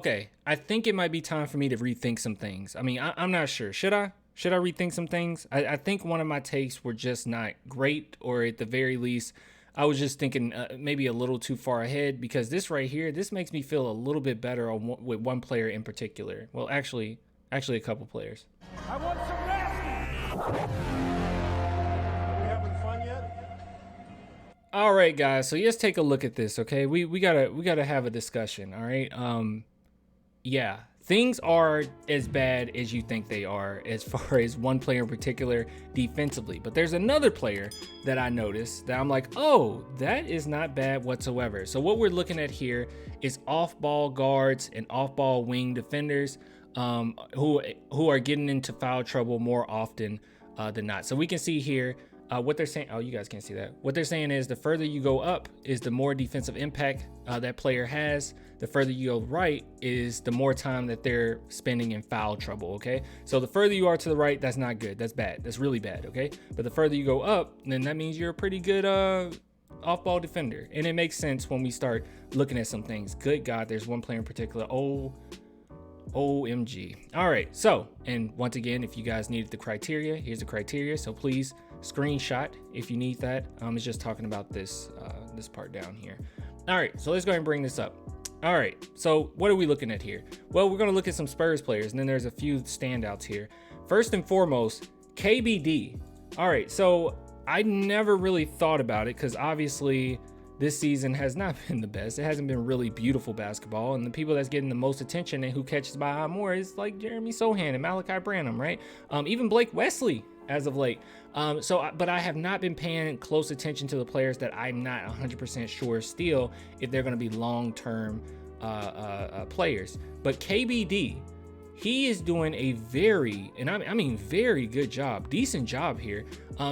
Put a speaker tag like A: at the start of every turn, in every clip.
A: Okay, I think it might be time for me to rethink some things. I mean, I'm not sure. Should I? Should I rethink some things? I think one of my takes were just not great, or at the very least, I was just thinking maybe a little too far ahead because this right here, this makes me feel a little bit better with one player in particular. Well, actually a couple players.
B: I want some nasty. Are we having fun yet?
A: All right, guys. So let's take a look at this. Okay, we gotta have a discussion. All right. Yeah, things are as bad as you think they are as far as one player in particular defensively. But there's another player that I noticed that I'm like, oh, that is not bad whatsoever. So what we're looking at here is off-ball guards and off-ball wing defenders who are getting into foul trouble more often than not. So we can see here what they're saying. Oh, you guys can't see that. What they're saying is the further you go up is the more defensive impact that player has. The further you go right is the more time that they're spending in foul trouble. Okay, so the further you are to the right, that's not good. That's bad. That's really bad. Okay, but the further you go up, then that means you're a pretty good off-ball defender, and it makes sense when we start looking at some things. Good God, there's one player in particular. OMG. All right, so, and once again, if you guys needed the criteria, here's the criteria. So please screenshot if you need that. It's just talking about this this part down here. All right, so let's go ahead and bring this up. All right, so what are we looking at here? Well, we're going to look at some Spurs players, and then there's a few standouts here. First and foremost, KBD. All right, so I never really thought about it because obviously this season has not been the best. It hasn't been really beautiful basketball, and the people that's getting the most attention and who catches my eye more is like Jeremy Sohan and Malachi Branham, right? Even Blake Wesley as of late. But I have not been paying close attention to the players that I'm not 100% sure still if they're going to be long-term players. But KBD, he is doing a very good job, decent job here.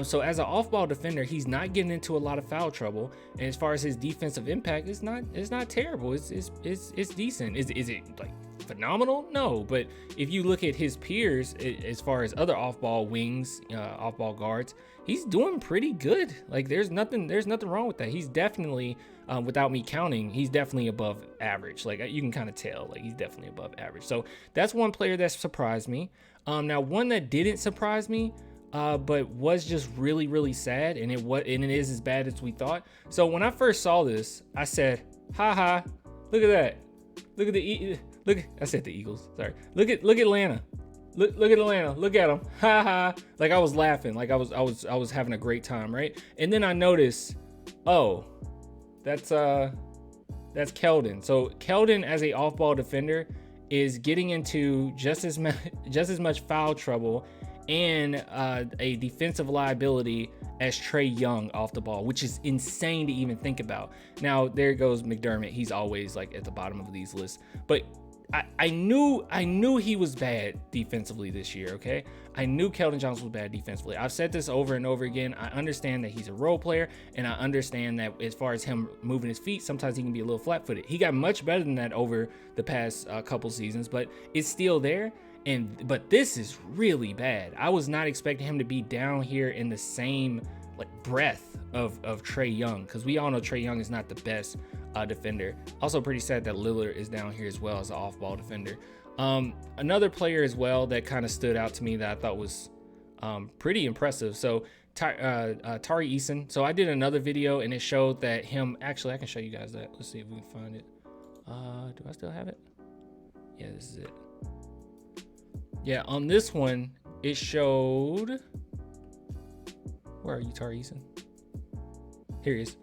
A: So as an off-ball defender, he's not getting into a lot of foul trouble. And as far as his defensive impact, it's not terrible. It's decent. Is it like phenomenal? No, but if you look at his peers, as far as other off-ball wings, off-ball guards, he's doing pretty good. Like there's nothing wrong with that. He's definitely, without me counting, he's definitely above average. Like you can kind of tell, like he's definitely above average. So that's one player that surprised me. Now one that didn't surprise me, but was just really, really sad, and it is as bad as we thought. So when I first saw this, I said, haha, look at that. I said the Eagles. Sorry. Look at Atlanta. Look at Atlanta. Look at them. Ha ha. Like I was laughing. Like I was having a great time, right? And then I noticed, oh, that's Keldon. So Keldon as a off-ball defender is getting into just as much foul trouble and a defensive liability as Trae Young off the ball, which is insane to even think about. Now there goes McDermott. He's always like at the bottom of these lists, but I knew he was bad defensively this year. Okay, I knew Keldon Johnson was bad defensively. I've said this over and over again. I understand that he's a role player, and I understand that as far as him moving his feet, sometimes he can be a little flat-footed. He got much better than that over the past couple seasons, but it's still there. But this is really bad. I was not expecting him to be down here in the same like breath of Trae Young, because we all know Trae Young is not the best defender. Also pretty sad that Lillard is down here as well as an off-ball defender. Another player as well that kind of stood out to me that I thought was pretty impressive. So Tari Eason. So I did another video and it showed that him. Actually, I can show you guys that. Let's see if we can find it. Do I still have it? Yeah, this is it. Yeah, on this one, it showed. Where are you, Tari Eason? Here he is.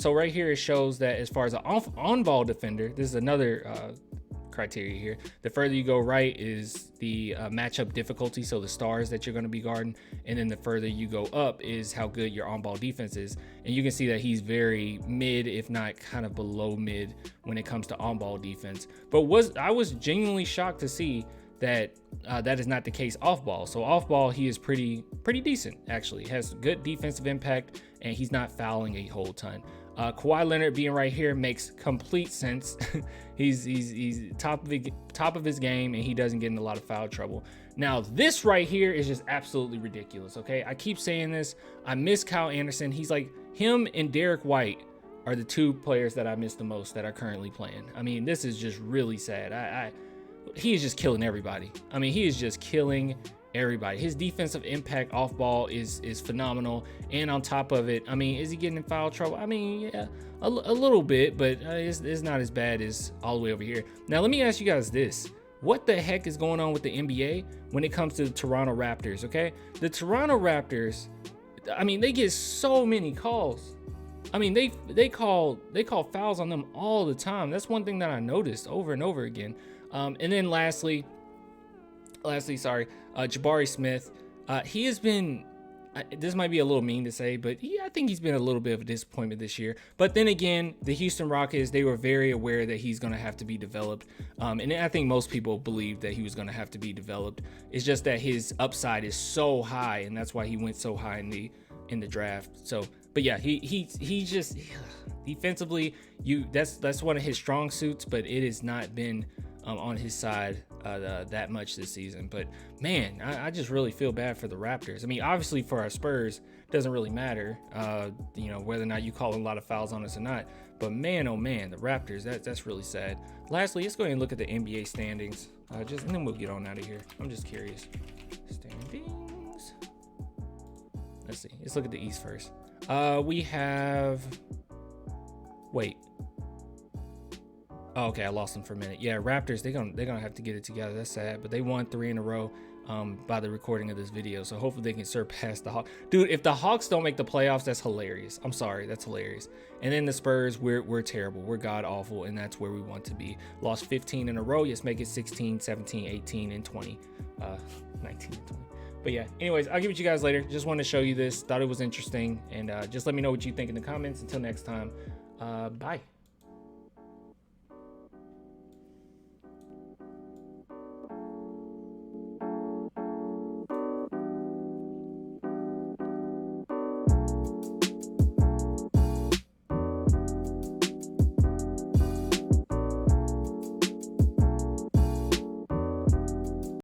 A: So right here, it shows that as far as an on-ball defender, this is another criteria here. The further you go right is the matchup difficulty, so the stars that you're going to be guarding, and then the further you go up is how good your on-ball defense is. And you can see that he's very mid, if not kind of below mid, when it comes to on-ball defense. But I was genuinely shocked to see that that is not the case off ball. So off ball, he is pretty decent, actually. Has good defensive impact, and he's not fouling a whole ton. Kawhi Leonard being right here makes complete sense. he's top of his game, and he doesn't get in a lot of foul trouble. Now this right here is just absolutely ridiculous. Okay, I keep saying this. I miss Kyle Anderson. He's like him and Derek White are the two players that I miss the most that are currently playing. I mean, this is just really sad. He is just killing everybody. I mean, he is just killing everybody. His defensive impact off ball is phenomenal. And on top of it, I mean, is he getting in foul trouble? I mean, yeah, a little bit, but it's not as bad as all the way over here. Now, let me ask you guys this. What the heck is going on with the NBA when it comes to the Toronto Raptors, okay? The Toronto Raptors, I mean, they get so many calls. I mean, they call fouls on them all the time. That's one thing that I noticed over and over again. And then lastly, Jabari Smith. He has been, this might be a little mean to say, but I think he's been a little bit of a disappointment this year. But then again, the Houston Rockets, they were very aware that he's going to have to be developed. And I think most people believed that he was going to have to be developed. It's just that his upside is so high, and that's why he went so high in the draft. So, but yeah, he just defensively, that's one of his strong suits, but it has not been on his side that much this season. But man, I just really feel bad for the Raptors. I mean, obviously for our Spurs, it doesn't really matter, whether or not you call a lot of fouls on us or not. But man, oh man, the Raptors, that's really sad. Lastly, let's go ahead and look at the NBA standings, and then we'll get on out of here. I'm just curious. Standings. Let's see. Let's look at the East first. We have. Wait. Oh, okay, I lost them for a minute. Yeah, Raptors, they're gonna have to get it together. That's sad, but they won 3 in a row by the recording of this video. So hopefully they can surpass the Hawks. Dude, if the Hawks don't make the playoffs, that's hilarious. I'm sorry, that's hilarious. And then the Spurs, we're terrible. We're god awful, and that's where we want to be. Lost 15 in a row. Let's make it 16, 17, 18, and 20. 19 and 20. But yeah, anyways, I'll give it to you guys later. Just wanted to show you this. Thought it was interesting, and just let me know what you think in the comments. Until next time, bye.